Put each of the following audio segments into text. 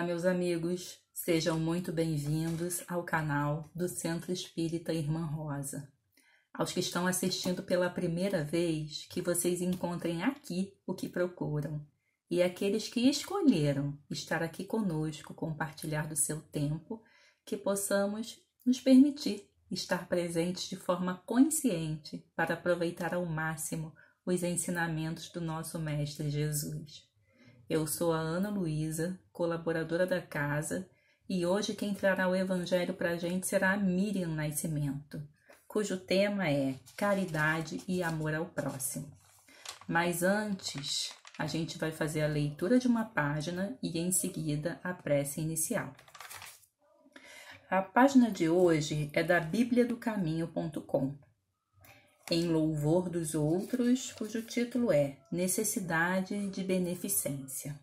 meus amigos, sejam muito bem-vindos ao canal do Centro Espírita Irmã Rosa. Aos que estão assistindo pela primeira vez, que vocês encontrem aqui o que procuram. E aqueles que escolheram estar aqui conosco, compartilhar do seu tempo, que possamos nos permitir estar presentes de forma consciente para aproveitar ao máximo os ensinamentos do nosso Mestre Jesus. Eu sou a Ana Luísa, colaboradora da casa, e hoje quem trará o Evangelho para a gente será a Miriam Nascimento, cujo tema é Caridade e Amor ao Próximo. Mas antes, a gente vai fazer a leitura de uma página e em seguida a prece inicial. A página de hoje é da bibliadocaminho.com. Em louvor dos outros, cujo título é Necessidade de Beneficência.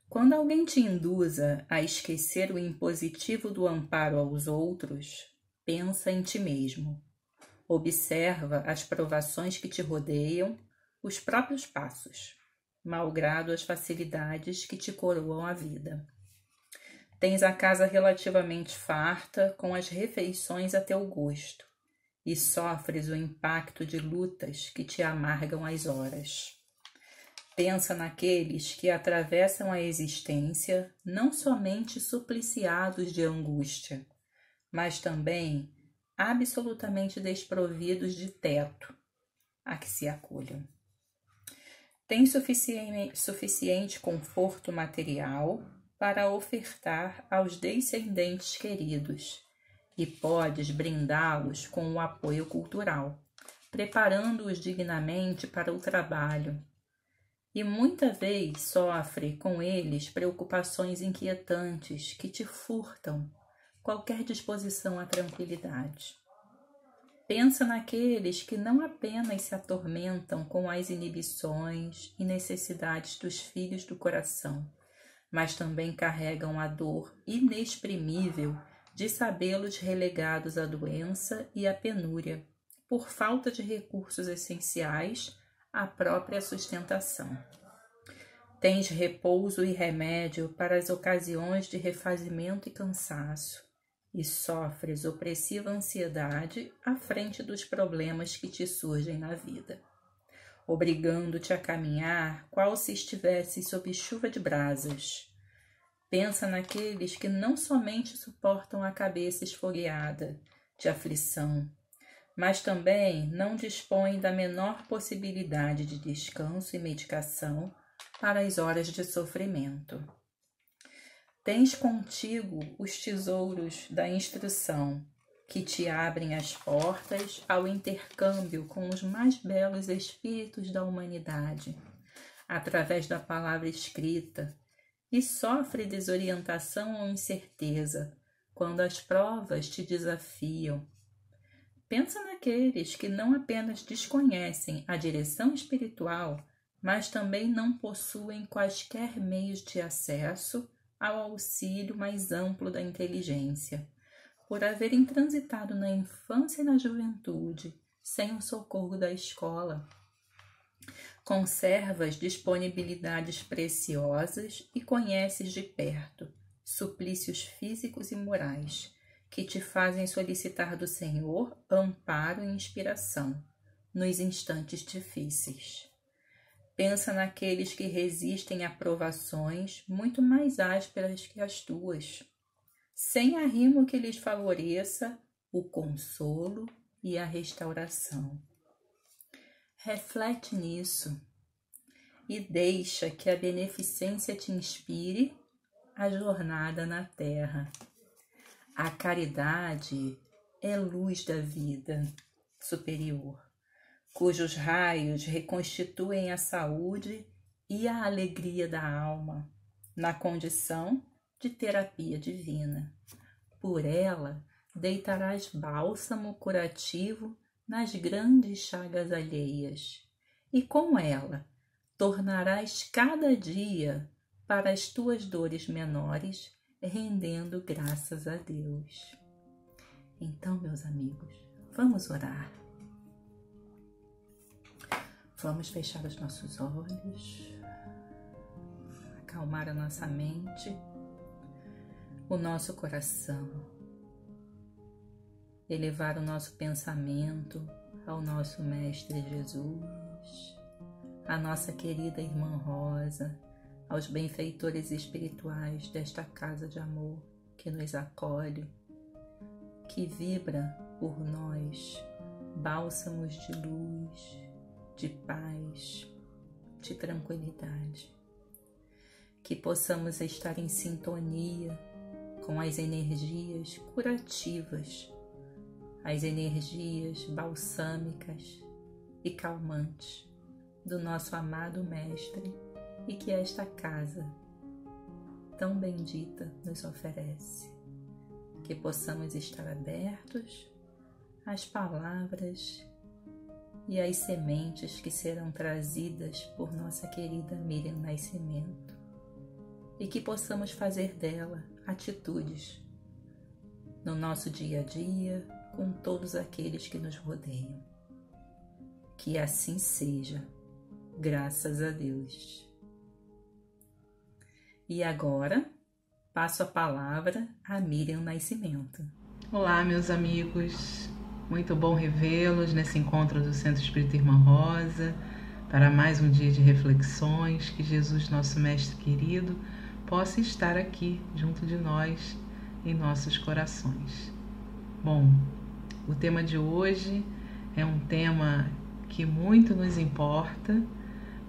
Quando alguém te induza a esquecer o impositivo do amparo aos outros, pensa em ti mesmo. Observa as provações que te rodeiam, os próprios passos, malgrado as facilidades que te coroam a vida. Tens a casa relativamente farta, com as refeições a teu gosto, e sofres o impacto de lutas que te amargam as horas. Pensa naqueles que atravessam a existência não somente supliciados de angústia, mas também absolutamente desprovidos de teto a que se acolham. Tens suficiente conforto material para ofertar aos descendentes queridos, e podes brindá-los com o apoio cultural, preparando-os dignamente para o trabalho. E muita vez sofre com eles preocupações inquietantes que te furtam qualquer disposição à tranquilidade. Pensa naqueles que não apenas se atormentam com as inibições e necessidades dos filhos do coração, mas também carregam a dor inexprimível de sabê-los relegados à doença e à penúria, por falta de recursos essenciais à própria sustentação. Tens repouso e remédio para as ocasiões de refazimento e cansaço, e sofres opressiva ansiedade à frente dos problemas que te surgem na vida, obrigando-te a caminhar qual se estivesse sob chuva de brasas. Pensa naqueles que não somente suportam a cabeça esfogueada de aflição, mas também não dispõem da menor possibilidade de descanso e medicação para as horas de sofrimento. Tens contigo os tesouros da instrução, que te abrem as portas ao intercâmbio com os mais belos espíritos da humanidade, através da palavra escrita, e sofre desorientação ou incerteza quando as provas te desafiam. Pensa naqueles que não apenas desconhecem a direção espiritual, mas também não possuem quaisquer meios de acesso ao auxílio mais amplo da inteligência, por haverem transitado na infância e na juventude sem o socorro da escola. Conservas disponibilidades preciosas e conheces de perto suplícios físicos e morais que te fazem solicitar do Senhor amparo e inspiração nos instantes difíceis. Pensa naqueles que resistem a provações muito mais ásperas que as tuas, sem arrimo que lhes favoreça o consolo e a restauração. Reflete nisso e deixa que a beneficência te inspire a jornada na terra. A caridade é luz da vida superior, cujos raios reconstituem a saúde e a alegria da alma, na condição de terapia divina. Por ela, deitarás bálsamo curativo nas grandes chagas alheias, e com ela tornarás cada dia para as tuas dores menores, rendendo graças a Deus. Então, meus amigos, vamos orar. Vamos fechar os nossos olhos, acalmar a nossa mente, o nosso coração, elevar o nosso pensamento ao nosso Mestre Jesus, à nossa querida Irmã Rosa, aos benfeitores espirituais desta casa de amor que nos acolhe, que vibra por nós bálsamos de luz, de paz, de tranquilidade. Que possamos estar em sintonia com as energias curativas, as energias balsâmicas e calmantes do nosso amado Mestre e que esta casa tão bendita nos oferece. Que possamos estar abertos às palavras e às sementes que serão trazidas por nossa querida Miriam Nascimento e que possamos fazer dela atitudes no nosso dia a dia com todos aqueles que nos rodeiam. Que assim seja, graças a Deus. E agora passo a palavra a Miriam Nascimento. Olá, meus amigos. Muito bom revê-los nesse encontro do Centro Espírita Irmã Rosa para mais um dia de reflexões. Que Jesus, nosso Mestre querido, possa estar aqui junto de nós em nossos corações. Bom, o tema de hoje é um tema que muito nos importa,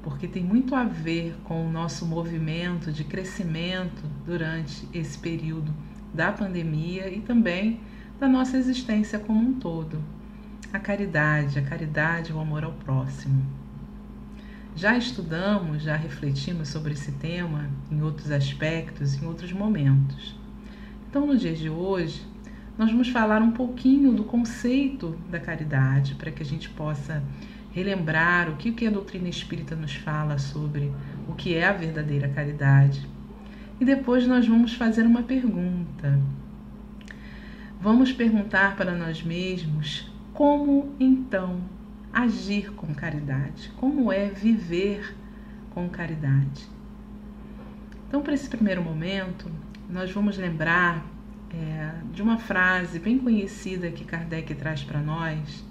porque tem muito a ver com o nosso movimento de crescimento durante esse período da pandemia e também da nossa existência como um todo. A caridade e o amor ao próximo. Já estudamos, já refletimos sobre esse tema em outros aspectos, em outros momentos. Então, no dia de hoje, nós vamos falar um pouquinho do conceito da caridade, para que a gente possa relembrar o que a doutrina espírita nos fala sobre o que é a verdadeira caridade. E depois nós vamos fazer uma pergunta. Vamos perguntar para nós mesmos como, então, agir com caridade, como é viver com caridade. Então, para esse primeiro momento, nós vamos lembrar de uma frase bem conhecida que Kardec traz para nós: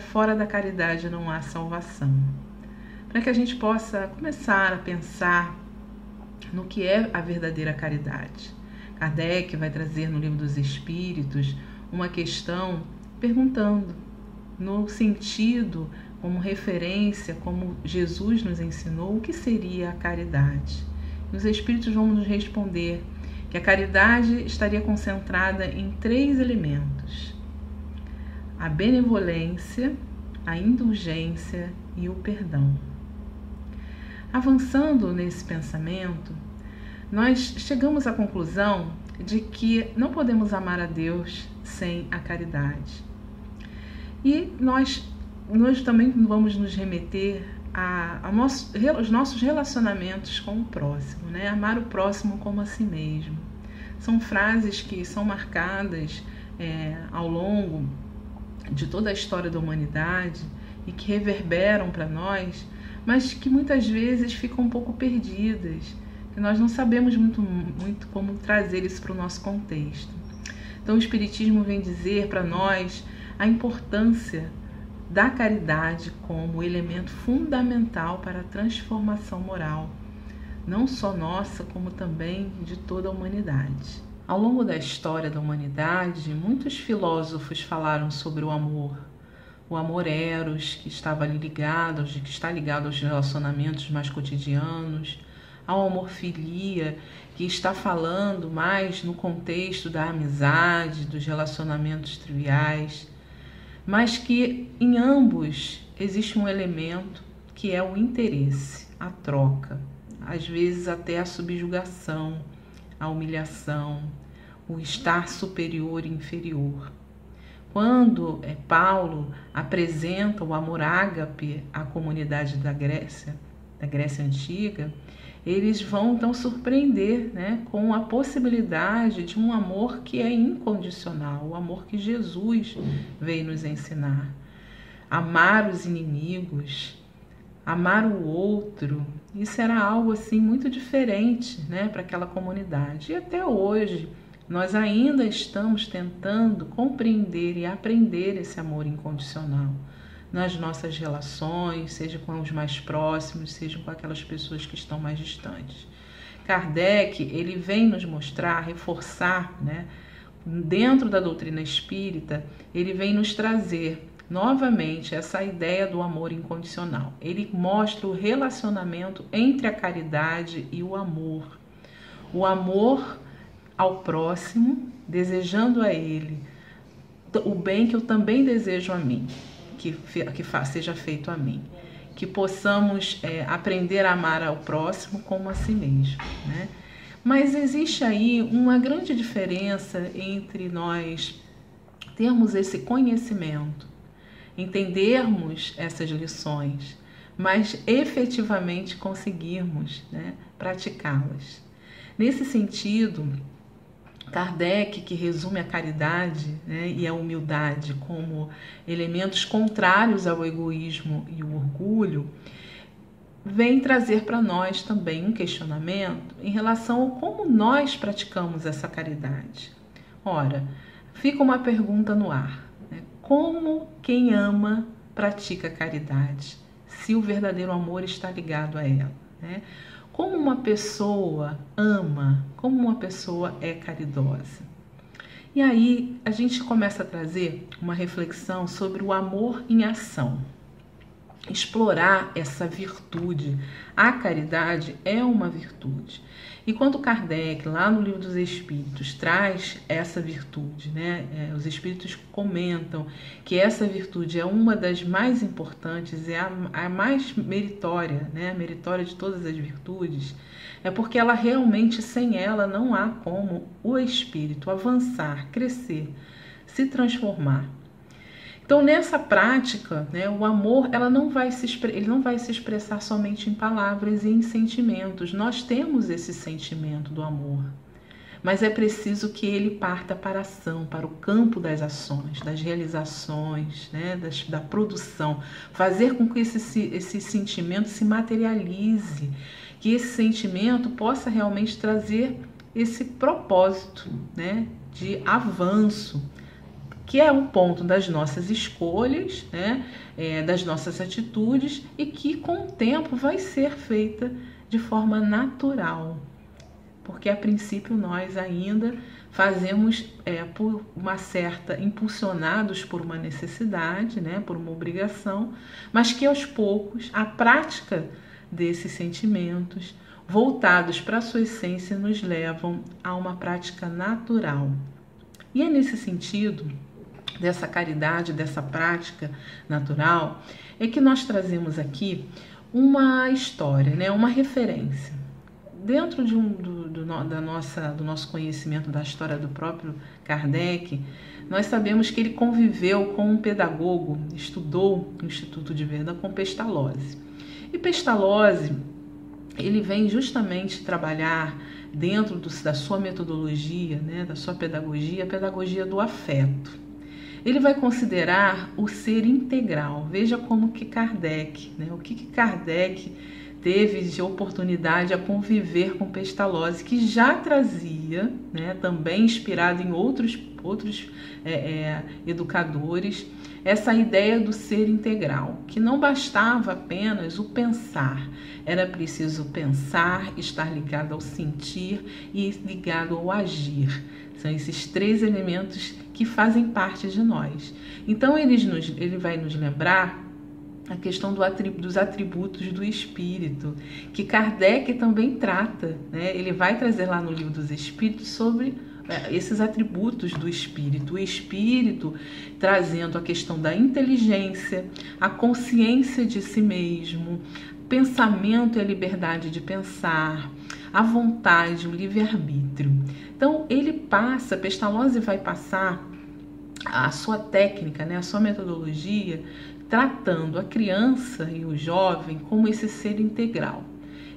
fora da caridade não há salvação. Para que a gente possa começar a pensar no que é a verdadeira caridade. Kardec vai trazer no Livro dos Espíritos uma questão perguntando, no sentido, como referência, como Jesus nos ensinou, o que seria a caridade. E os Espíritos vão nos responder que a caridade estaria concentrada em 3 elementos: a benevolência, a indulgência e o perdão. Avançando nesse pensamento, nós chegamos à conclusão de que não podemos amar a Deus sem a caridade. E nós também vamos nos remeter aos nossos relacionamentos com o próximo, né? Amar o próximo como a si mesmo. São frases que são marcadas ao longo de toda a história da humanidade e que reverberam para nós, mas que muitas vezes ficam um pouco perdidas, que nós não sabemos muito como trazer isso para o nosso contexto. Então o Espiritismo vem dizer para nós a importância da caridade como elemento fundamental para a transformação moral, não só nossa, como também de toda a humanidade. Ao longo da história da humanidade, muitos filósofos falaram sobre o amor eros, que está ligado aos relacionamentos mais cotidianos, ao amor filia, que está falando mais no contexto da amizade, dos relacionamentos triviais, mas que em ambos existe um elemento que é o interesse, a troca, às vezes até a subjugação, a humilhação, o estar superior e inferior. Quando Paulo apresenta o amor ágape à comunidade da Grécia Antiga, eles vão então surpreender, né, com a possibilidade de um amor que é incondicional, o amor que Jesus veio nos ensinar. Amar os inimigos, amar o outro, isso era algo assim muito diferente, né, para aquela comunidade. E até hoje nós ainda estamos tentando compreender e aprender esse amor incondicional nas nossas relações, seja com os mais próximos, seja com aquelas pessoas que estão mais distantes. Kardec, ele vem nos mostrar, reforçar, né, dentro da doutrina espírita, ele vem nos trazer novamente essa ideia do amor incondicional. Ele mostra o relacionamento entre a caridade e o amor. O amor ao próximo, desejando a ele o bem que eu também desejo a mim, que seja feito a mim. Que possamos aprender a amar ao próximo como a si mesmo, né? Mas existe aí uma grande diferença entre nós termos esse conhecimento, entendermos essas lições, mas efetivamente conseguirmos, né, praticá-las. Nesse sentido, Kardec, que resume a caridade, né, e a humildade como elementos contrários ao egoísmo e o orgulho, vem trazer para nós também um questionamento em relação a como nós praticamos essa caridade. Ora, fica uma pergunta no ar, né? Como quem ama pratica a caridade, se o verdadeiro amor está ligado a ela, né? Como uma pessoa ama, como uma pessoa é caridosa. E aí a gente começa a trazer uma reflexão sobre o amor em ação. Explorar essa virtude. A caridade é uma virtude. E quando Kardec, lá no Livro dos Espíritos, traz essa virtude, né? Os Espíritos comentam que essa virtude é uma das mais importantes, é a mais meritória, né? A meritória de todas as virtudes, é porque ela realmente, sem ela, não há como o espírito avançar, crescer, se transformar. Então, nessa prática, né, o amor ele não vai se expressar somente em palavras e em sentimentos. Nós temos esse sentimento do amor, mas é preciso que ele parta para a ação, para o campo das ações, das realizações, né, da produção. Fazer com que esse sentimento se materialize, que esse sentimento possa realmente trazer esse propósito, né, de avanço, que é um ponto das nossas escolhas, né, das nossas atitudes, e que com o tempo vai ser feita de forma natural, porque a princípio nós ainda fazemos por uma certa, impulsionados por uma necessidade, né, por uma obrigação, mas que aos poucos a prática desses sentimentos voltados para a sua essência nos levam a uma prática natural. E é nesse sentido dessa caridade, dessa prática natural, é que nós trazemos aqui uma história, né, uma referência. Dentro do nosso conhecimento da história do próprio Kardec, nós sabemos que ele conviveu com um pedagogo, estudou no Instituto de Verdun com Pestalozzi. E Pestalozzi, ele vem justamente trabalhar dentro da sua metodologia, né, da sua pedagogia, a pedagogia do afeto. Ele vai considerar o ser integral. Veja como que Kardec, né, o que Kardec teve de oportunidade a conviver com Pestalozzi, que já trazia, né, também inspirado em outros educadores, essa ideia do ser integral, que não bastava apenas o pensar, era preciso pensar, estar ligado ao sentir e ligado ao agir. São esses três elementos que fazem parte de nós. Então ele vai nos lembrar a questão dos atributos do espírito, que Kardec também trata, né? Ele vai trazer lá no Livro dos Espíritos sobre esses atributos do espírito. O espírito trazendo a questão da inteligência, a consciência de si mesmo, pensamento e a liberdade de pensar, a vontade, o livre-arbítrio. Então Pestalozzi vai passar a sua técnica, né, a sua metodologia, tratando a criança e o jovem como esse ser integral,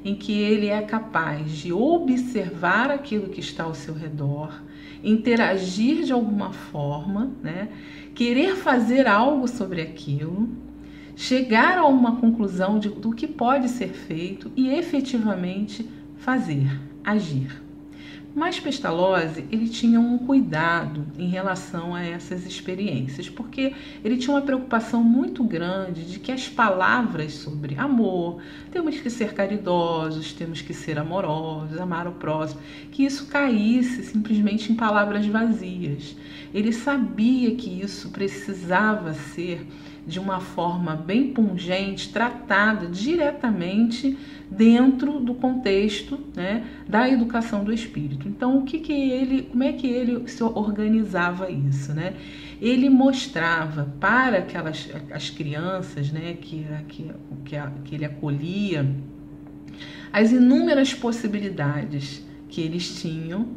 em que ele é capaz de observar aquilo que está ao seu redor, interagir de alguma forma, né, querer fazer algo sobre aquilo, chegar a uma conclusão do que pode ser feito e efetivamente fazer, agir. Mas Pestalozzi, ele tinha um cuidado em relação a essas experiências, porque ele tinha uma preocupação muito grande de que as palavras sobre amor, temos que ser caridosos, temos que ser amorosos, amar o próximo, que isso caísse simplesmente em palavras vazias. Ele sabia que isso precisava ser de uma forma bem pungente, tratada diretamente dentro do contexto, né, da educação do espírito. Então, como é que ele se organizava isso, né? Ele mostrava para as crianças, né, que ele acolhia, as inúmeras possibilidades que eles tinham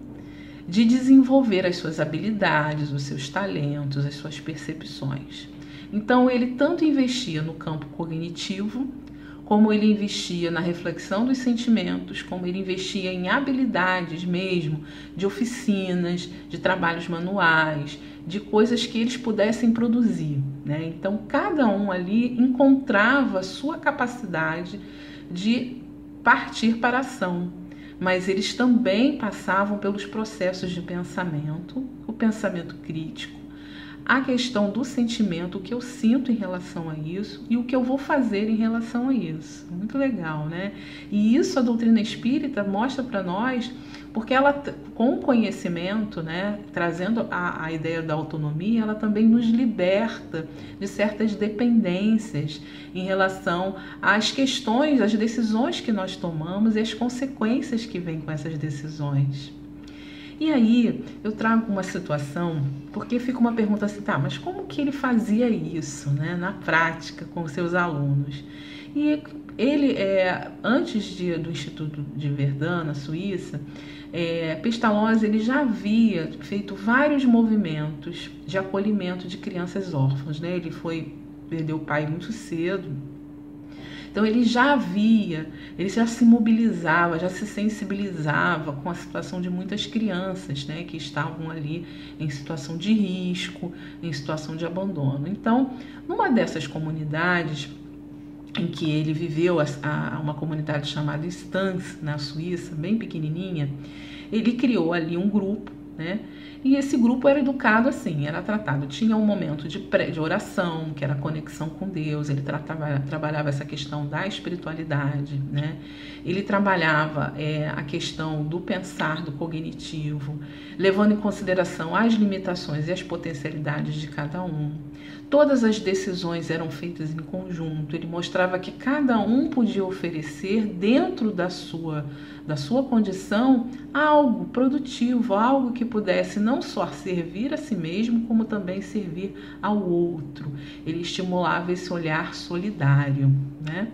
de desenvolver as suas habilidades, os seus talentos, as suas percepções. Então, ele tanto investia no campo cognitivo, como ele investia na reflexão dos sentimentos, como ele investia em habilidades mesmo, de oficinas, de trabalhos manuais, de coisas que eles pudessem produzir, né? Então, cada um ali encontrava a sua capacidade de partir para a ação, mas eles também passavam pelos processos de pensamento, o pensamento crítico, a questão do sentimento, o que eu sinto em relação a isso e o que eu vou fazer em relação a isso. Muito legal, né? E isso a doutrina espírita mostra para nós, porque ela, com o conhecimento, né, trazendo a ideia da autonomia, ela também nos liberta de certas dependências em relação às questões, às decisões que nós tomamos e as consequências que vêm com essas decisões. E aí eu trago uma situação, porque fica uma pergunta assim, tá, mas como que ele fazia isso, né, na prática com os seus alunos? E ele, antes do Instituto de Verdun, na Suíça, Pestalozzi, ele já havia feito vários movimentos de acolhimento de crianças órfãs, né? Ele perdeu o pai muito cedo. Então ele já se mobilizava, já se sensibilizava com a situação de muitas crianças, né, que estavam ali em situação de risco, em situação de abandono. Então, numa dessas comunidades em que ele viveu, uma comunidade chamada Stans, na Suíça, bem pequenininha, ele criou ali um grupo, né? E esse grupo era educado assim, era tratado, tinha um momento de oração, que era a conexão com Deus, ele trabalhava essa questão da espiritualidade, né? Ele trabalhava a questão do pensar, do cognitivo, levando em consideração as limitações e as potencialidades de cada um. Todas as decisões eram feitas em conjunto, ele mostrava que cada um podia oferecer dentro da sua condição algo produtivo, algo que pudesse não só servir a si mesmo, como também servir ao outro. Ele estimulava esse olhar solidário, né?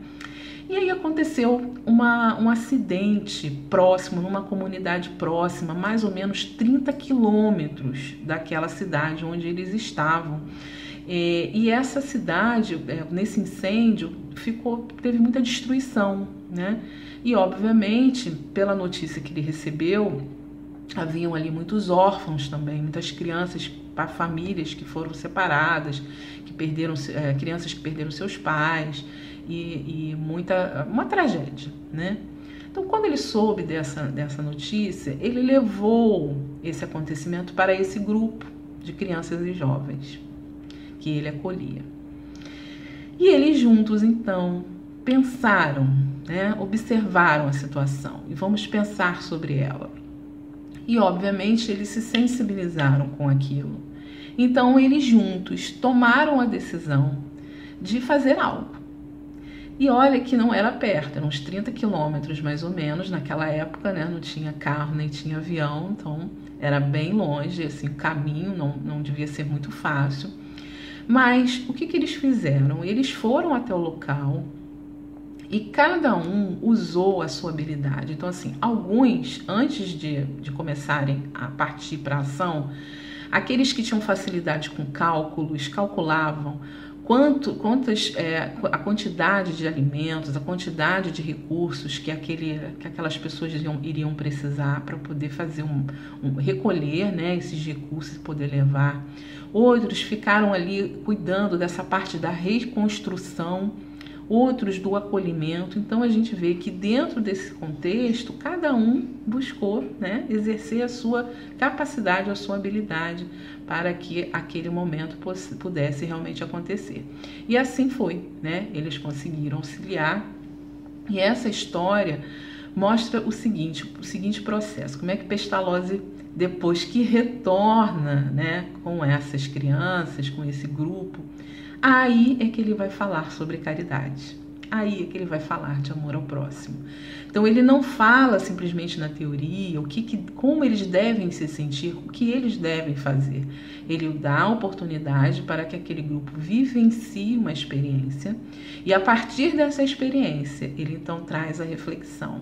E aí aconteceu um acidente próximo, numa comunidade próxima, mais ou menos 30 quilômetros daquela cidade onde eles estavam. E essa cidade, nesse incêndio, teve muita destruição, né? E, obviamente, pela notícia que ele recebeu, haviam ali muitos órfãos também, muitas crianças, famílias que foram separadas, crianças que perderam seus pais, e uma tragédia, né? Então, quando ele soube dessa notícia, ele levou esse acontecimento para esse grupo de crianças e jovens que ele acolhia. E eles juntos, então, pensaram, né, observaram a situação e vamos pensar sobre ela. E, obviamente, eles se sensibilizaram com aquilo. Então, eles juntos tomaram a decisão de fazer algo. E olha que não era perto, eram uns 30 quilômetros mais ou menos naquela época, né? Não tinha carro nem tinha avião, então era bem longe, assim, o caminho não devia ser muito fácil. Mas o que eles fizeram? Eles foram até o local e cada um usou a sua habilidade. Então, assim, alguns, antes de começarem a partir para a ação, aqueles que tinham facilidade com cálculos, calculavam a quantidade de alimentos, a quantidade de recursos que aquelas pessoas iriam precisar para poder fazer recolher, né, esses recursos e poder levar. Outros ficaram ali cuidando dessa parte da reconstrução, outros do acolhimento. Então a gente vê que dentro desse contexto, cada um buscou, né, exercer a sua capacidade, a sua habilidade para que aquele momento pudesse realmente acontecer. E assim foi, né? Eles conseguiram auxiliar. E essa história mostra o seguinte processo. Como é que Pestalozzi, depois que retorna, né, com essas crianças, com esse grupo, aí é que ele vai falar sobre caridade. Aí é que ele vai falar de amor ao próximo. Então ele não fala simplesmente na teoria como eles devem se sentir, o que eles devem fazer. Ele dá a oportunidade para que aquele grupo vivencie uma experiência e a partir dessa experiência ele então traz a reflexão.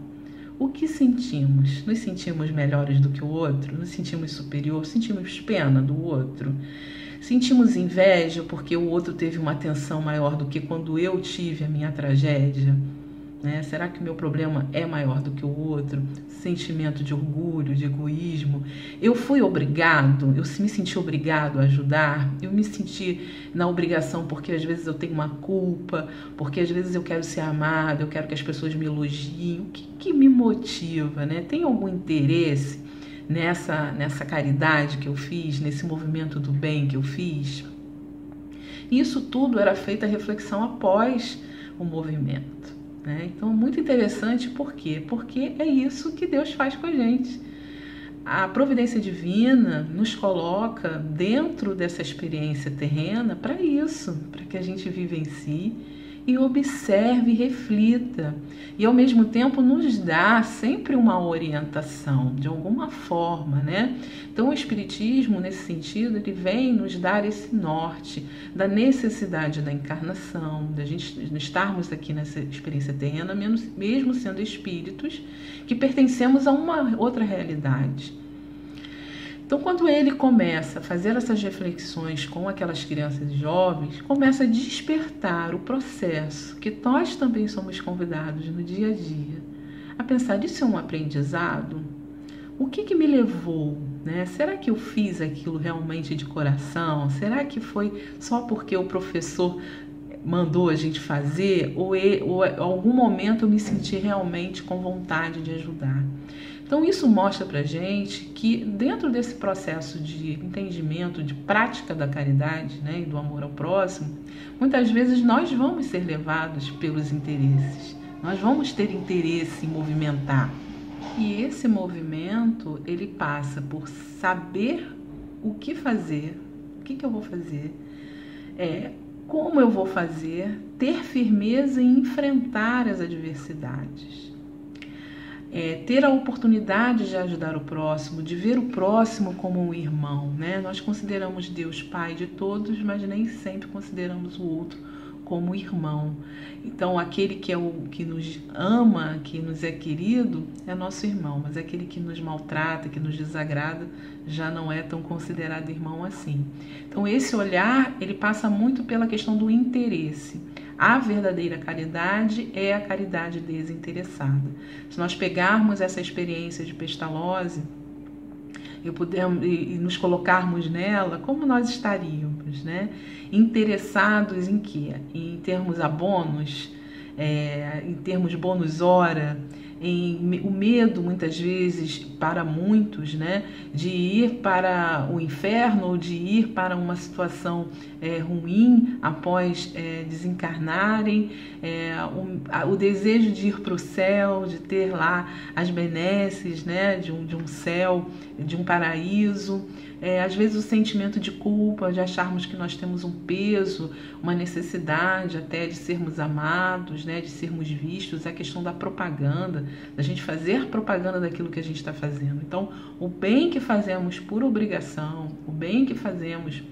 O que sentimos? Nos sentimos melhores do que o outro? Nos sentimos superior? Sentimos pena do outro? Sentimos inveja porque o outro teve uma atenção maior do que quando eu tive a minha tragédia? Né? Será que o meu problema é maior do que o outro? Sentimento de orgulho, de egoísmo. Eu fui obrigado, eu me senti obrigado a ajudar, eu me senti na obrigação porque às vezes eu tenho uma culpa, porque às vezes eu quero ser amado, eu quero que as pessoas me elogiem. O que me motiva, né? Tem algum interesse nessa caridade que eu fiz, nesse movimento do bem que eu fiz? Isso tudo era feita a reflexão após o movimento, né? Então, muito interessante, por quê? Porque é isso que Deus faz com a gente. A providência divina nos coloca dentro dessa experiência terrena para isso, para que a gente vivencie e observe e reflita. E ao mesmo tempo nos dá sempre uma orientação, de alguma forma, né? Então o Espiritismo, nesse sentido, ele vem nos dar esse norte da necessidade da encarnação, da gente estarmos aqui nessa experiência terrena, mesmo sendo espíritos que pertencemos a uma outra realidade. Então, quando ele começa a fazer essas reflexões com aquelas crianças e jovens, começa a despertar o processo que nós também somos convidados no dia a dia a pensar: isso é um aprendizado? O que me levou? Né? Será que eu fiz aquilo realmente de coração? Será que foi só porque o professor mandou a gente fazer? Ou em algum momento eu me senti realmente com vontade de ajudar? Então isso mostra pra gente que dentro desse processo de entendimento, de prática da caridade, né, e do amor ao próximo, muitas vezes nós vamos ser levados pelos interesses, nós vamos ter interesse em movimentar. E esse movimento, ele passa por saber o que fazer, o que eu vou fazer, como eu vou fazer, ter firmeza em enfrentar as adversidades. Ter a oportunidade de ajudar o próximo, de ver o próximo como um irmão, né? Nós consideramos Deus Pai de todos, mas nem sempre consideramos o outro como irmão. Então, aquele que nos ama, que nos é querido, é nosso irmão, mas aquele que nos maltrata, que nos desagrada, já não é tão considerado irmão assim. Então, esse olhar, ele passa muito pela questão do interesse. A verdadeira caridade é a caridade desinteressada. Se nós pegarmos essa experiência de Pestalozzi e nos colocarmos nela, como nós estaríamos, né? Interessados em quê? Em termos abonos, em termos bônus hora, o medo muitas vezes para muitos, né, de ir para o inferno ou de ir para uma situação ruim após desencarnarem, o desejo de ir para o céu, de ter lá as benesses, né, de um céu, de um paraíso. Às vezes o sentimento de culpa, de acharmos que nós temos um peso, uma necessidade até de sermos amados, né, de sermos vistos, a questão da propaganda, da gente fazer propaganda daquilo que a gente está fazendo. Então, o bem que fazemos por obrigação, o bem que fazemos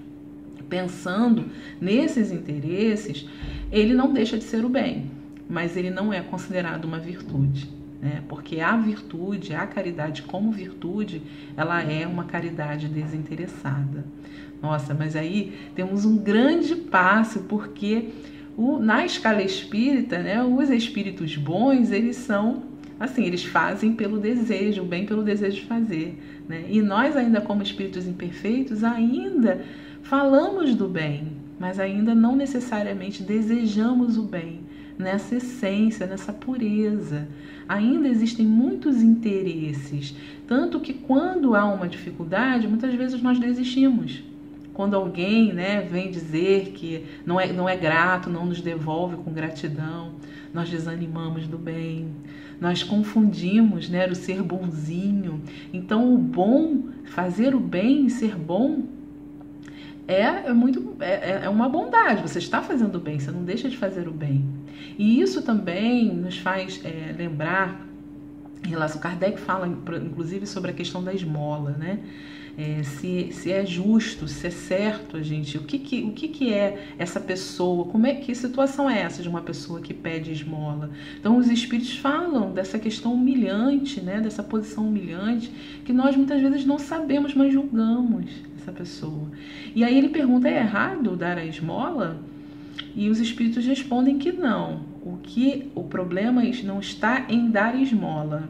pensando nesses interesses, ele não deixa de ser o bem, mas ele não é considerado uma virtude. né? Porque a virtude, a caridade como virtude, ela é uma caridade desinteressada. Nossa, mas aí temos um grande passo, porque na escala espírita, né, os espíritos bons, eles são assim, eles fazem pelo desejo, o bem pelo desejo de fazer, né? E nós ainda como espíritos imperfeitos, ainda falamos do bem, mas ainda não necessariamente desejamos o bem, nessa essência, nessa pureza. Ainda existem muitos interesses, tanto que quando há uma dificuldade, muitas vezes nós desistimos. Quando alguém, né, vem dizer que não é grato, não nos devolve com gratidão, nós desanimamos do bem, nós confundimos, né, o ser bonzinho. Então o bom, fazer o bem, ser bom, é uma bondade. Você está fazendo o bem, você não deixa de fazer o bem. E isso também nos faz lembrar, em relação, Kardec fala inclusive sobre a questão da esmola, né? Se é justo, se é certo, gente, o que é essa pessoa, que situação é essa de uma pessoa que pede esmola? Então os espíritos falam dessa questão humilhante, né, dessa posição humilhante, que nós muitas vezes não sabemos, mas julgamos essa pessoa. E aí ele pergunta, é errado dar a esmola? E os espíritos respondem que não. O problema não está em dar esmola,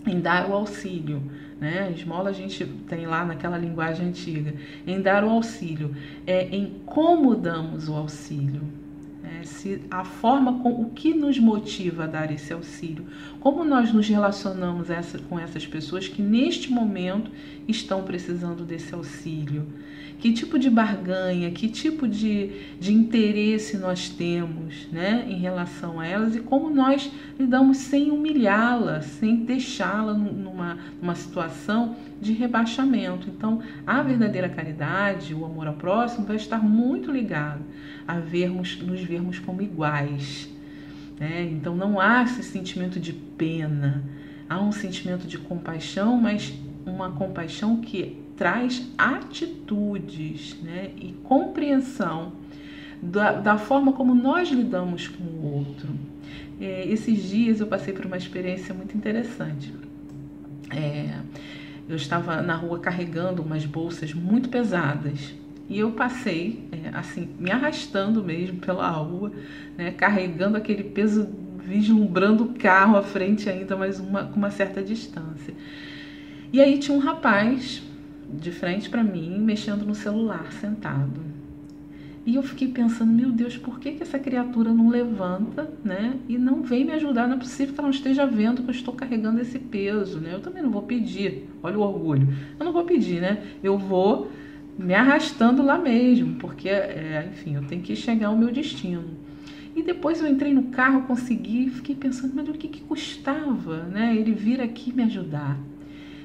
em dar o auxílio, né? A esmola a gente tem lá naquela linguagem antiga, em dar o auxílio, em como damos o auxílio, se a forma, o que nos motiva a dar esse auxílio, como nós nos relacionamos com essas pessoas que neste momento estão precisando desse auxílio, que tipo de barganha, que tipo de interesse nós temos, né, em relação a elas, e como nós lidamos sem humilhá-la, sem deixá-la numa situação de rebaixamento. Então, a verdadeira caridade, o amor ao próximo, vai estar muito ligado a nos vermos como iguais, né? Então, não há esse sentimento de pena, há um sentimento de compaixão, mas uma compaixão que traz atitudes, né, e compreensão da forma como nós lidamos com o outro. Esses dias eu passei por uma experiência muito interessante. Eu estava na rua carregando umas bolsas muito pesadas e eu passei, assim, me arrastando mesmo pela rua, né, carregando aquele peso, vislumbrando o carro à frente ainda, mas com uma certa distância. E aí tinha um rapaz de frente para mim, mexendo no celular, sentado. E eu fiquei pensando, meu Deus, por que essa criatura não levanta, né, e não vem me ajudar? Não é possível que ela não esteja vendo que eu estou carregando esse peso, né? Eu também não vou pedir, olha o orgulho. Eu não vou pedir, né? Eu vou me arrastando lá mesmo, porque, enfim, eu tenho que chegar ao meu destino. E depois eu entrei no carro, consegui, fiquei pensando, mas o que custava, né, ele vir aqui me ajudar?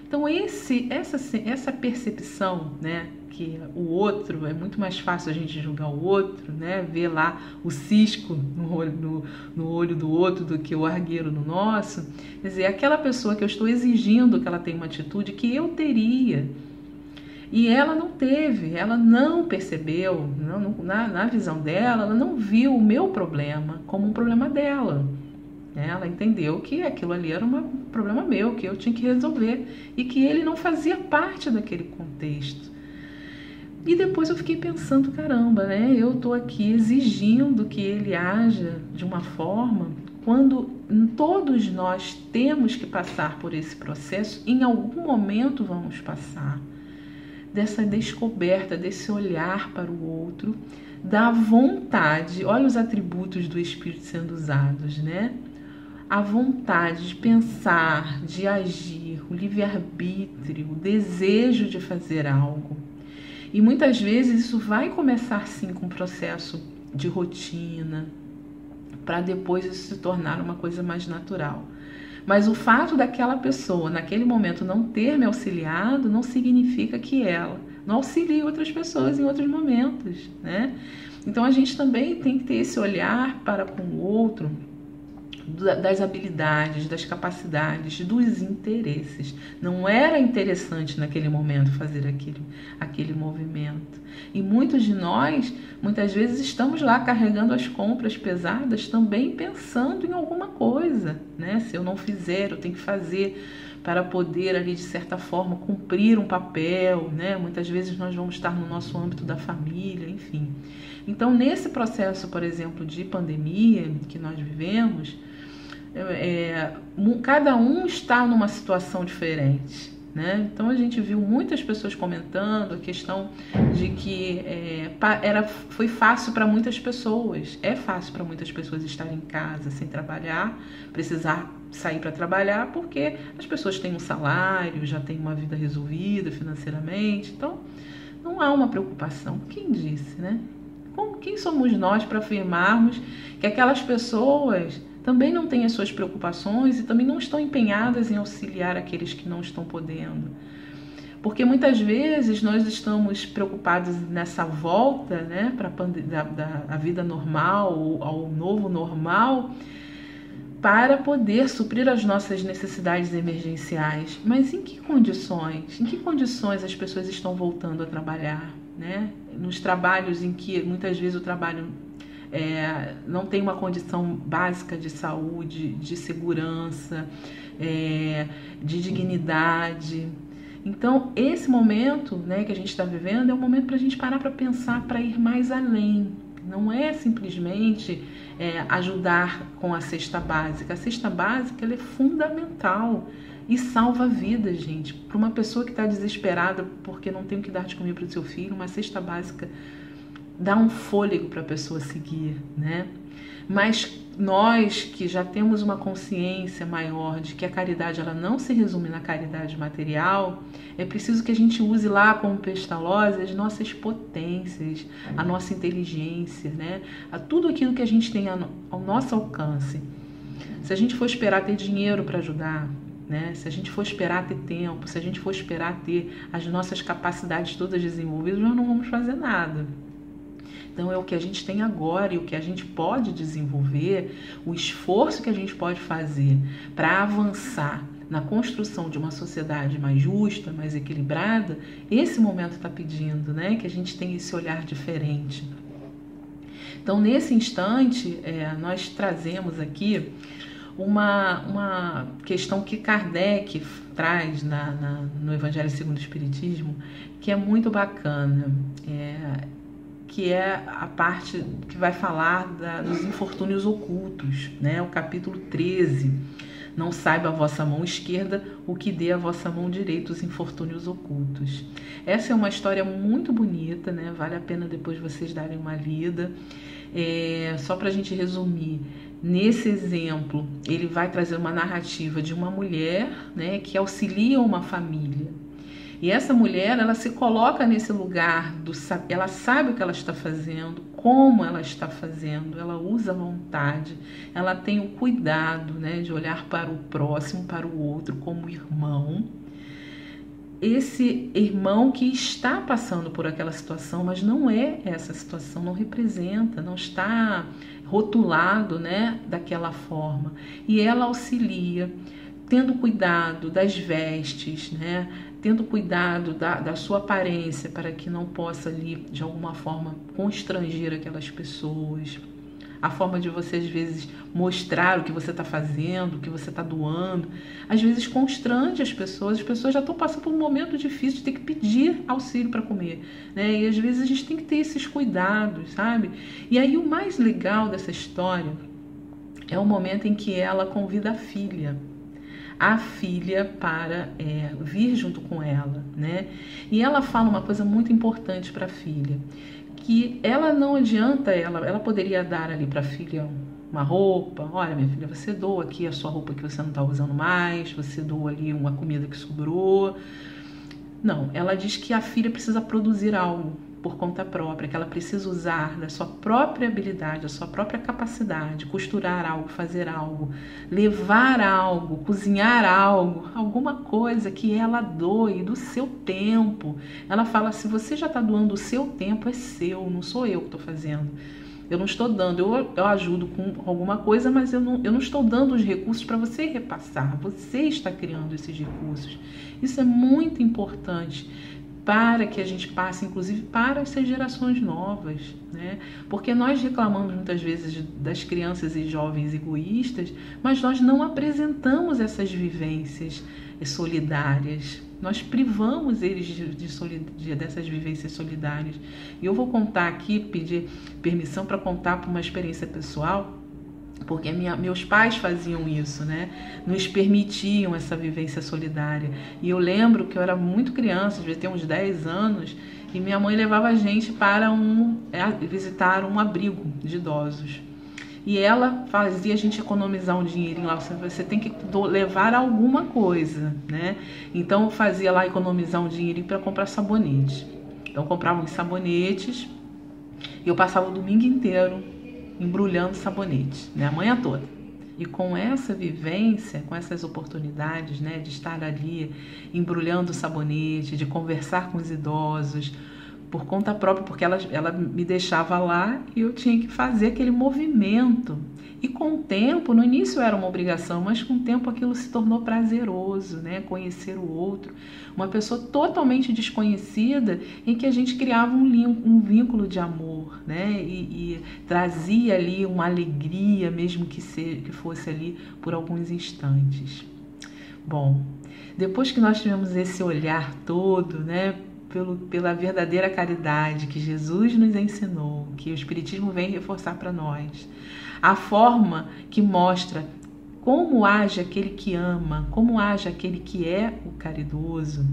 Então essa percepção, né, que o outro, é muito mais fácil a gente julgar o outro, né, ver lá o cisco no olho do outro do que o argueiro no nosso. Quer dizer, aquela pessoa que eu estou exigindo que ela tenha uma atitude que eu teria, e ela não teve, ela não percebeu, na visão dela, ela não viu o meu problema como um problema dela. Ela entendeu que aquilo ali era um problema meu, que eu tinha que resolver e que ele não fazia parte daquele contexto. E depois eu fiquei pensando, caramba, né? Eu estou aqui exigindo que ele haja de uma forma, quando todos nós temos que passar por esse processo, em algum momento vamos passar, dessa descoberta, desse olhar para o outro, da vontade. Olha os atributos do Espírito sendo usados, né? A vontade de pensar, de agir, o livre-arbítrio, o desejo de fazer algo. E muitas vezes isso vai começar sim com um processo de rotina, para depois isso se tornar uma coisa mais natural. Mas o fato daquela pessoa, naquele momento, não ter me auxiliado, não significa que ela não auxilie outras pessoas em outros momentos, né? Então a gente também tem que ter esse olhar para com o outro, das habilidades, das capacidades, dos interesses. Não era interessante naquele momento fazer aquele movimento. E muitos de nós, muitas vezes, estamos lá carregando as compras pesadas também pensando em alguma coisa, né? Se eu não fizer, eu tenho que fazer para poder ali, de certa forma, cumprir um papel, né? Muitas vezes nós vamos estar no nosso âmbito da família, enfim. Então, nesse processo, por exemplo, de pandemia que nós vivemos, cada um está numa situação diferente, né? Então a gente viu muitas pessoas comentando a questão de que foi fácil para muitas pessoas, é fácil para muitas pessoas estarem em casa sem trabalhar, precisar sair para trabalhar, porque as pessoas têm um salário, já têm uma vida resolvida financeiramente, então não há uma preocupação. Quem disse, né? Quem somos nós para afirmarmos que aquelas pessoas também não têm as suas preocupações e também não estão empenhadas em auxiliar aqueles que não estão podendo? Porque muitas vezes nós estamos preocupados nessa volta, né, para a vida normal ou ao novo normal, para poder suprir as nossas necessidades emergenciais. Mas em que condições? Em que condições as pessoas estão voltando a trabalhar, né? Nos trabalhos em que muitas vezes o trabalho não tem uma condição básica de saúde, de segurança, de dignidade. Então, esse momento, né, que a gente está vivendo é um momento para a gente parar para pensar, para ir mais além. Não é simplesmente ajudar com a cesta básica. A cesta básica ela é fundamental e salva vidas, gente. Para uma pessoa que está desesperada porque não tem o que dar de comer para o seu filho, uma cesta básica dá um fôlego para a pessoa seguir, né? Mas nós que já temos uma consciência maior de que a caridade ela não se resume na caridade material, é preciso que a gente use lá como Pestalozzi as nossas potências, a nossa inteligência, né? A tudo aquilo que a gente tem ao nosso alcance. Se a gente for esperar ter dinheiro para ajudar, né? Se a gente for esperar ter tempo, se a gente for esperar ter as nossas capacidades todas desenvolvidas, nós não vamos fazer nada. Então é o que a gente tem agora e o que a gente pode desenvolver, o esforço que a gente pode fazer para avançar na construção de uma sociedade mais justa, mais equilibrada, esse momento está pedindo, né? Que a gente tenha esse olhar diferente. Então nesse instante nós trazemos aqui uma questão que Kardec traz no Evangelho segundo o Espiritismo, que é muito bacana, que é a parte que vai falar dos infortúnios ocultos, né? O capítulo 13. Não saiba a vossa mão esquerda o que dê a vossa mão direita, os infortúnios ocultos. Essa é uma história muito bonita, né? Vale a pena depois vocês darem uma lida. Só para a gente resumir, nesse exemplo, ele vai trazer uma narrativa de uma mulher, né, que auxilia uma família. E essa mulher, ela se coloca nesse lugar, ela sabe o que ela está fazendo, como ela está fazendo, ela usa a vontade, ela tem o cuidado, né, de olhar para o próximo, para o outro, como irmão. Esse irmão que está passando por aquela situação, mas não é essa situação, não representa, não está rotulado, né, daquela forma. E ela auxilia, tendo cuidado das vestes, né, tendo cuidado da sua aparência para que não possa ali, de alguma forma, constranger aquelas pessoas. A forma de você, às vezes, mostrar o que você está fazendo, o que você está doando, às vezes constrange as pessoas já estão passando por um momento difícil de ter que pedir auxílio para comer, né? E às vezes a gente tem que ter esses cuidados, sabe? E aí o mais legal dessa história é o momento em que ela convida a filha para vir junto com ela, né? E ela fala uma coisa muito importante para a filha, que ela não adianta, ela poderia dar ali para a filha uma roupa, olha minha filha, você doa aqui a sua roupa que você não está usando mais, você doa ali uma comida que sobrou. Não, ela diz que a filha precisa produzir algo por conta própria, que ela precisa usar da sua própria habilidade, da sua própria capacidade, costurar algo, fazer algo, levar algo, cozinhar algo, alguma coisa que ela doe do seu tempo. Ela fala, se você já está doando o seu tempo, é seu, não sou eu que estou fazendo. Eu não estou dando, eu ajudo com alguma coisa, mas eu não estou dando os recursos para você repassar. Você está criando esses recursos. Isso é muito importante para que a gente passe, inclusive, para essas gerações novas, né? Porque nós reclamamos muitas vezes das crianças e jovens egoístas, mas nós não apresentamos essas vivências solidárias. Nós privamos eles dessas vivências solidárias. E eu vou contar aqui, pedir permissão para contar por uma experiência pessoal, porque meus pais faziam isso, né? Nos permitiam essa vivência solidária. E eu lembro que eu era muito criança, devia ter uns 10 anos, e minha mãe levava a gente para visitar um abrigo de idosos. E ela fazia a gente economizar um dinheirinho lá. Você tem que levar alguma coisa, né? Então eu fazia lá economizar um dinheirinho para comprar sabonete. Então eu comprava uns sabonetes e eu passava o domingo inteiro embrulhando sabonete, né? A manhã toda. E com essa vivência, com essas oportunidades, né, de estar ali embrulhando sabonete, de conversar com os idosos, por conta própria, porque ela me deixava lá e eu tinha que fazer aquele movimento. E com o tempo, no início era uma obrigação, mas com o tempo aquilo se tornou prazeroso, né? Conhecer o outro, uma pessoa totalmente desconhecida, em que a gente criava um vínculo de amor, né? E trazia ali uma alegria, mesmo que fosse ali por alguns instantes. Bom, depois que nós tivemos esse olhar todo, né, pela verdadeira caridade que Jesus nos ensinou, que o Espiritismo vem reforçar para nós, a forma que mostra como age aquele que ama, como age aquele que é o caridoso.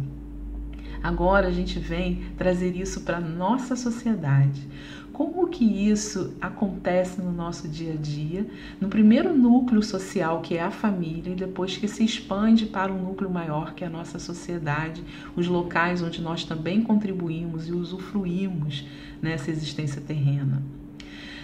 Agora a gente vem trazer isso para a nossa sociedade. Como que isso acontece no nosso dia a dia, no primeiro núcleo social, que é a família, e depois que se expande para um núcleo maior, que é a nossa sociedade, os locais onde nós também contribuímos e usufruímos nessa existência terrena.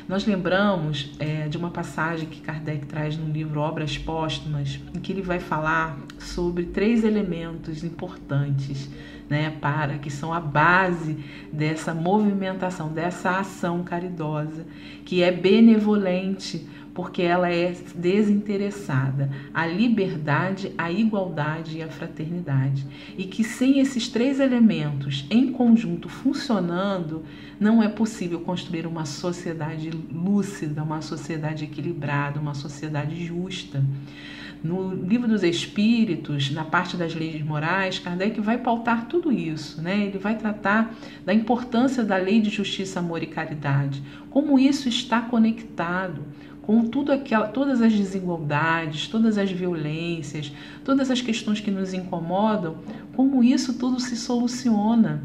Nós lembramos de uma passagem que Kardec traz no livro Obras Póstumas, em que ele vai falar sobre 3 elementos importantes, né, que são a base dessa movimentação, dessa ação caridosa, que é benevolente, porque ela é desinteressada, a liberdade, a igualdade e a fraternidade. E que sem esses 3 elementos em conjunto funcionando, não é possível construir uma sociedade lúcida, uma sociedade equilibrada, uma sociedade justa. No Livro dos Espíritos, na parte das leis morais, Kardec vai pautar tudo isso, né? Ele vai tratar da importância da lei de justiça, amor e caridade, como isso está conectado com todas as desigualdades, todas as violências, todas as questões que nos incomodam, como isso tudo se soluciona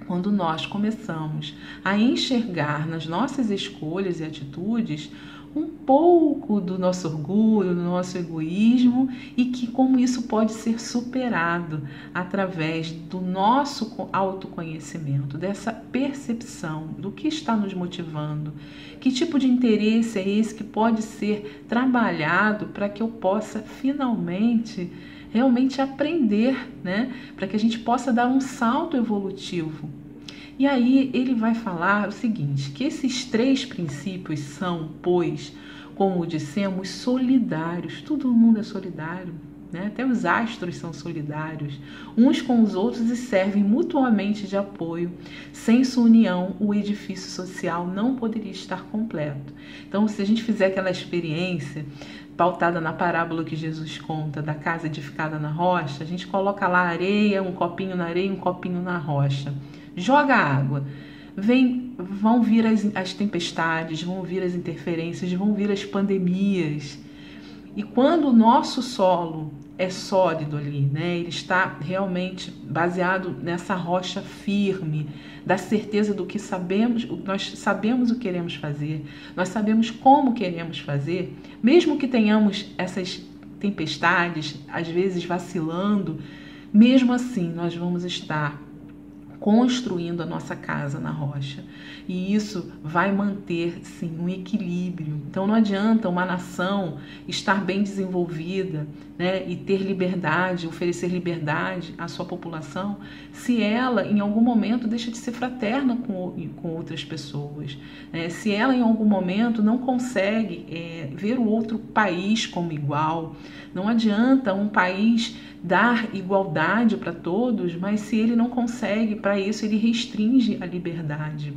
quando nós começamos a enxergar nas nossas escolhas e atitudes um pouco do nosso orgulho, do nosso egoísmo, e que como isso pode ser superado através do nosso autoconhecimento, dessa percepção do que está nos motivando, que tipo de interesse é esse que pode ser trabalhado para que eu possa finalmente realmente aprender, né? Para que a gente possa dar um salto evolutivo. E aí ele vai falar o seguinte, que esses 3 princípios são, pois, como dissemos, solidários. Todo mundo é solidário, né? Até os astros são solidários, uns com os outros, e servem mutuamente de apoio. Sem sua união, o edifício social não poderia estar completo. Então, se a gente fizer aquela experiência pautada na parábola que Jesus conta da casa edificada na rocha, a gente coloca lá areia, um copinho na areia, um copinho na rocha. Joga água, vão vir as tempestades, vão vir as interferências, vão vir as pandemias. E quando o nosso solo é sólido ali, né, ele está realmente baseado nessa rocha firme, da certeza do que sabemos, nós sabemos o que queremos fazer, nós sabemos como queremos fazer, mesmo que tenhamos essas tempestades, às vezes vacilando, mesmo assim nós vamos estar construindo a nossa casa na rocha. E isso vai manter, sim, um equilíbrio. Então não adianta uma nação estar bem desenvolvida, né, e ter liberdade, oferecer liberdade à sua população, se ela em algum momento deixa de ser fraterna com outras pessoas, né? Se ela em algum momento não consegue ver o outro país como igual. Não adianta um país dar igualdade para todos, mas se ele não consegue, para isso ele restringe a liberdade.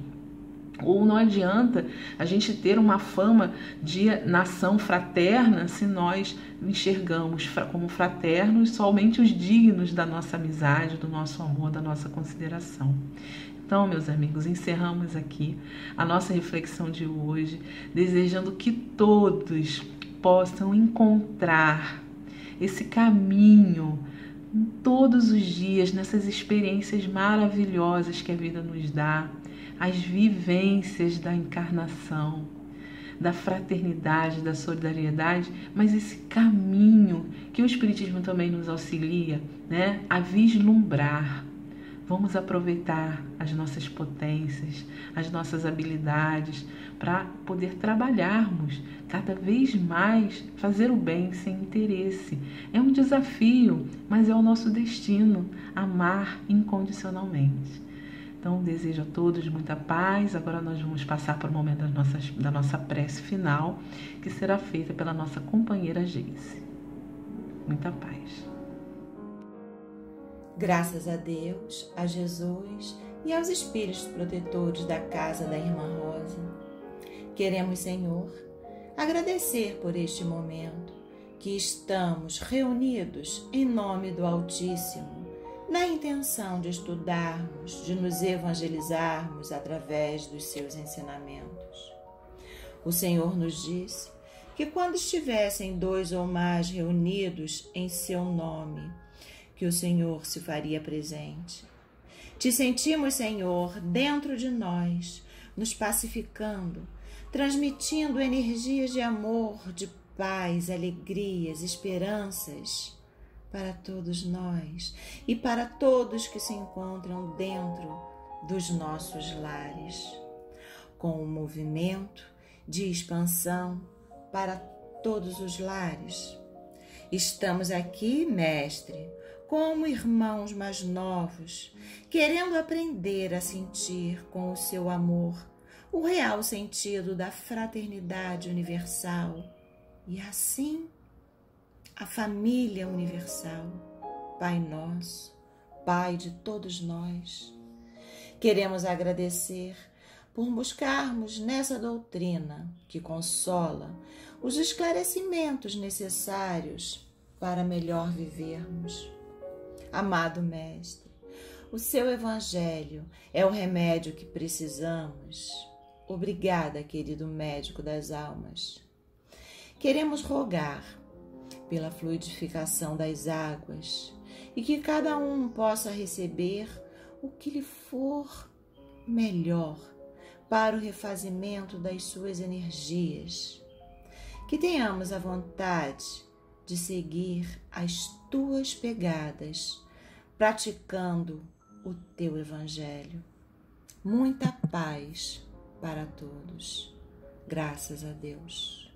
Ou não adianta a gente ter uma fama de nação fraterna se nós enxergamos como fraternos somente os dignos da nossa amizade, do nosso amor, da nossa consideração. Então, meus amigos, encerramos aqui a nossa reflexão de hoje, desejando que todos possam encontrar esse caminho todos os dias, nessas experiências maravilhosas que a vida nos dá, as vivências da encarnação, da fraternidade, da solidariedade, mas esse caminho que o Espiritismo também nos auxilia, né, a vislumbrar. Vamos aproveitar as nossas potências, as nossas habilidades para poder trabalharmos cada vez mais, fazer o bem sem interesse. É um desafio, mas é o nosso destino, amar incondicionalmente. Então, desejo a todos muita paz. Agora nós vamos passar para o momento da nossa prece final, que será feita pela nossa companheira Geice. Muita paz. Graças a Deus, a Jesus e aos Espíritos protetores da casa da Irmã Rosa, queremos, Senhor, agradecer por este momento que estamos reunidos em nome do Altíssimo, na intenção de estudarmos, de nos evangelizarmos através dos seus ensinamentos. O Senhor nos disse que quando estivessem 2 ou mais reunidos em seu nome, que o Senhor se faria presente. Te sentimos, Senhor, dentro de nós, nos pacificando, transmitindo energias de amor, de paz, alegrias, esperanças para todos nós e para todos que se encontram dentro dos nossos lares, com um movimento de expansão para todos os lares. Estamos aqui, Mestre, como irmãos mais novos, querendo aprender a sentir com o seu amor o real sentido da fraternidade universal e assim a família universal, Pai nosso, Pai de todos nós. Queremos agradecer por buscarmos nessa doutrina que consola os esclarecimentos necessários para melhor vivermos. Amado Mestre, o seu Evangelho é o remédio que precisamos. Obrigada, querido médico das almas. Queremos rogar pela fluidificação das águas e que cada um possa receber o que lhe for melhor para o refazimento das suas energias. Que tenhamos a vontade de seguir as tuas pegadas, praticando o teu Evangelho. Muita paz para todos. Graças a Deus.